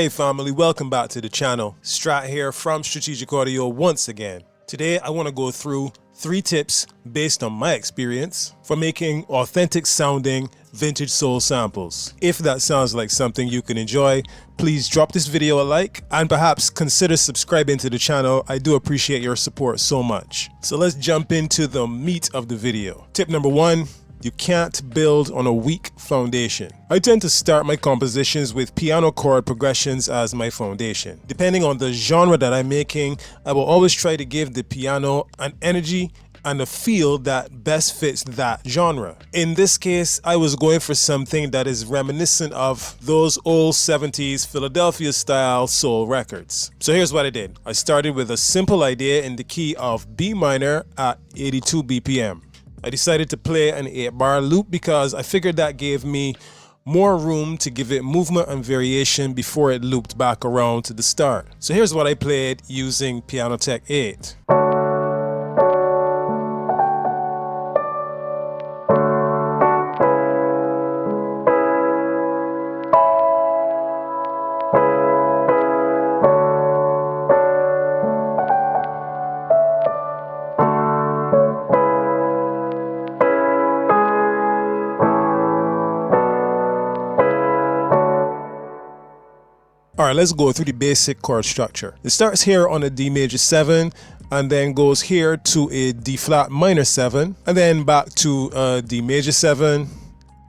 Hey family, welcome back to the channel. Strat here from Strategic Audio once again. Today I want to go through 3 tips based on my experience for making authentic sounding vintage soul samples. If that sounds like something you can enjoy, please drop this video a like and perhaps consider subscribing to the channel. I do appreciate your support so much. So let's jump into the meat of the video. Tip number 1. You can't build on a weak foundation. I tend to start my compositions with piano chord progressions as my foundation. Depending on the genre that I'm making, I will always try to give the piano an energy and a feel that best fits that genre. In this case, I was going for something that is reminiscent of those old 70s Philadelphia style soul records. So here's what I did. I started with a simple idea in the key of B minor at 82 BPM. I decided to play an 8-bar loop because I figured that gave me more room to give it movement and variation before it looped back around to the start. So here's what I played using Piano Tech 8. Alright, let's go through the basic chord structure. It starts here on a D major 7 and then goes here to a D flat minor 7 and then back to a D major 7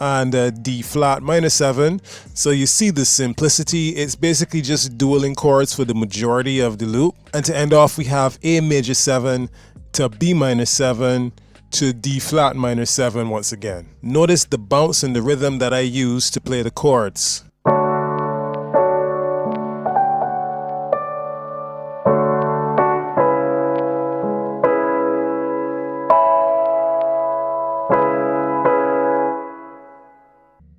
and a D flat minor 7. So you see the simplicity. It's basically just dueling chords for the majority of the loop. And to end off, we have A major 7 to B minor 7 to D flat minor 7 once again. Notice the bounce and the rhythm that I use to play the chords.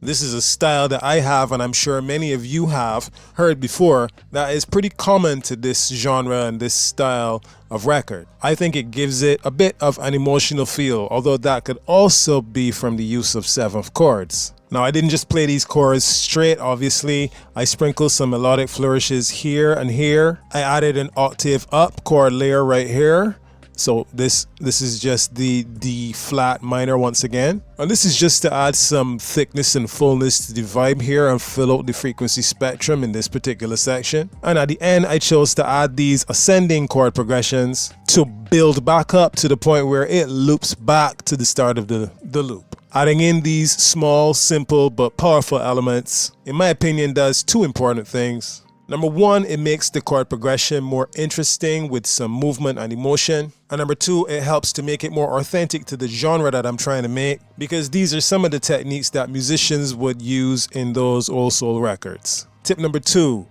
This is a style that I have, and I'm sure many of you have heard before, that is pretty common to this genre and this style of record. I think it gives it a bit of an emotional feel, although that could also be from the use of 7th chords. Now, I didn't just play these chords straight, obviously. I sprinkled some melodic flourishes here and here. I added an octave up chord layer right here. So this is just the D flat minor once again. And this is just to add some thickness and fullness to the vibe here and fill out the frequency spectrum in this particular section. And at the end, I chose to add these ascending chord progressions to build back up to the point where it loops back to the start of the loop. Adding in these small, simple, but powerful elements, in my opinion, does 2 important things. Number 1, it makes the chord progression more interesting with some movement and emotion. And number 2, it helps to make it more authentic to the genre that I'm trying to make, because these are some of the techniques that musicians would use in those old soul records. Tip number 2,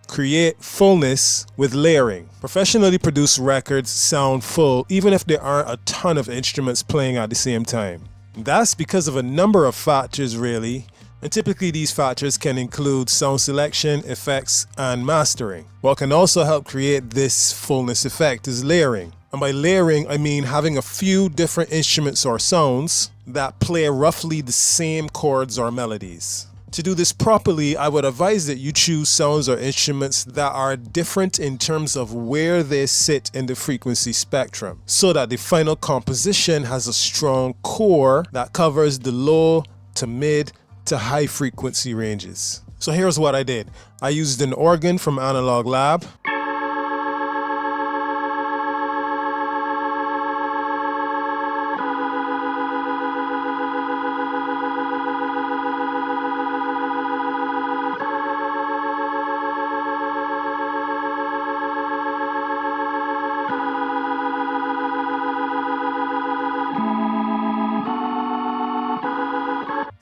create fullness with layering. Professionally produced records sound full even if there aren't a ton of instruments playing at the same time. That's because of a number of factors really. And typically these factors can include sound selection, effects, and mastering. What can also help create this fullness effect is layering. And by layering, I mean having a few different instruments or sounds that play roughly the same chords or melodies. To do this properly, I would advise that you choose sounds or instruments that are different in terms of where they sit in the frequency spectrum, so that the final composition has a strong core that covers the low to mid to high frequency ranges. So here's what I did. I used an organ from Analog Lab.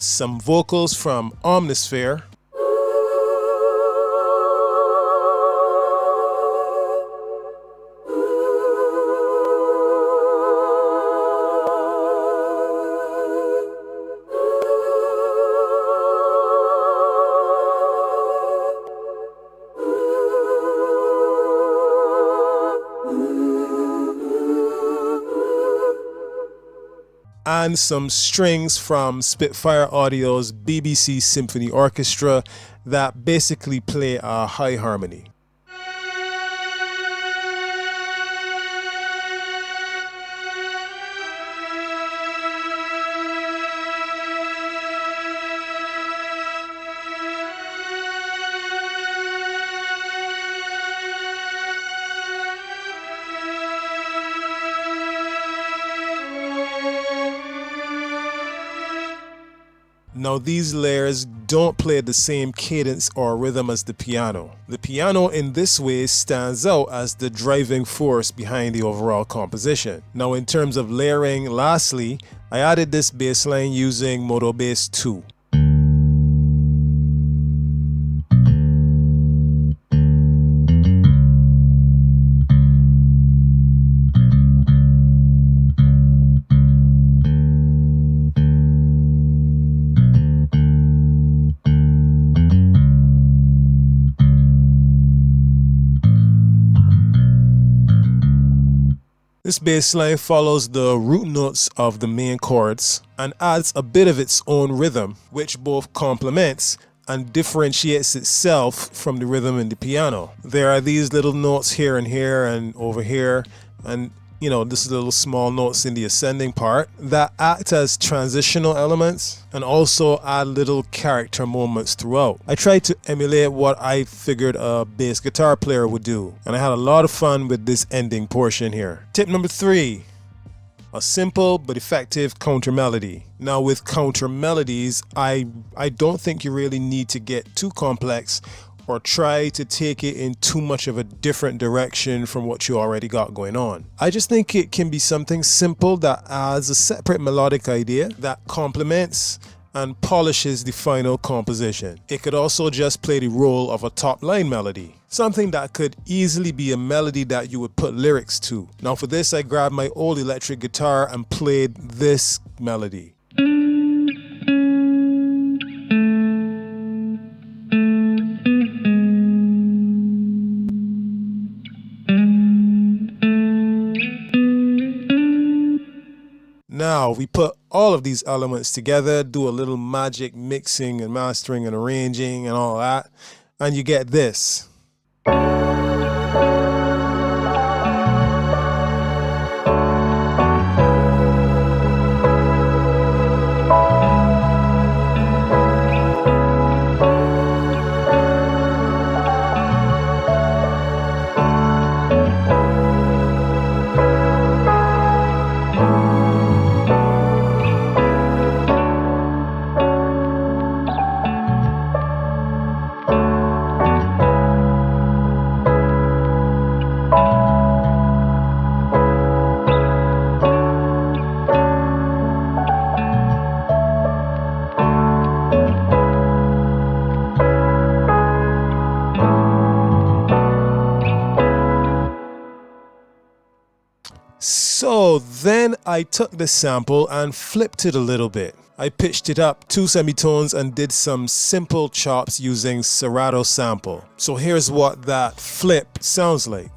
Some vocals from Omnisphere. and some strings from Spitfire Audio's BBC Symphony Orchestra that basically play a high harmony. Now these layers don't play the same cadence or rhythm as the piano. The piano in this way stands out as the driving force behind the overall composition. Now in terms of layering, lastly, I added this bass line using Moto Bass 2. This bass line follows the root notes of the main chords and adds a bit of its own rhythm, which both complements and differentiates itself from the rhythm in the piano. There are these little notes here and over here, and this little small notes in the ascending part that act as transitional elements and also add little character moments throughout. I tried to emulate what I figured a bass guitar player would do, and I had a lot of fun with this ending portion here. Tip number 3, a simple but effective counter melody. Now with counter melodies, I don't think you really need to get too complex or try to take it in too much of a different direction from what you already got going on. I just think it can be something simple that adds a separate melodic idea that complements and polishes the final composition. It could also just play the role of a top line melody, something that could easily be a melody that you would put lyrics to. Now for this, I grabbed my old electric guitar and played this melody. Now we put all of these elements together, do a little magic mixing and mastering and arranging and all that, and you get this. So then I took the sample and flipped it a little bit. I pitched it up 2 semitones and did some simple chops using Serato sample. So here's what that flip sounds like.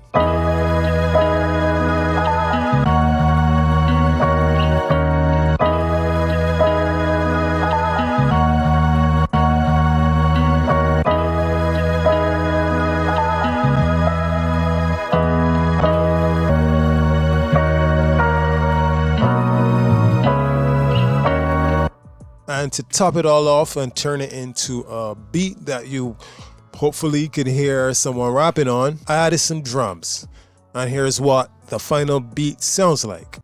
And to top it all off and turn it into a beat that you hopefully could hear someone rapping on, I added some drums. And here's what the final beat sounds like.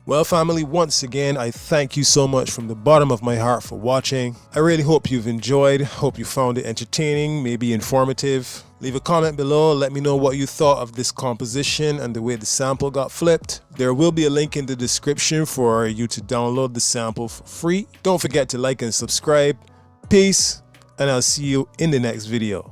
Well, family, once again, I thank you so much from the bottom of my heart for watching. I really hope you've enjoyed, hope you found it entertaining, maybe informative. Leave a comment below, let me know what you thought of this composition and the way the sample got flipped. There will be a link in the description for you to download the sample for free. Don't forget to like and subscribe. Peace, and I'll see you in the next video.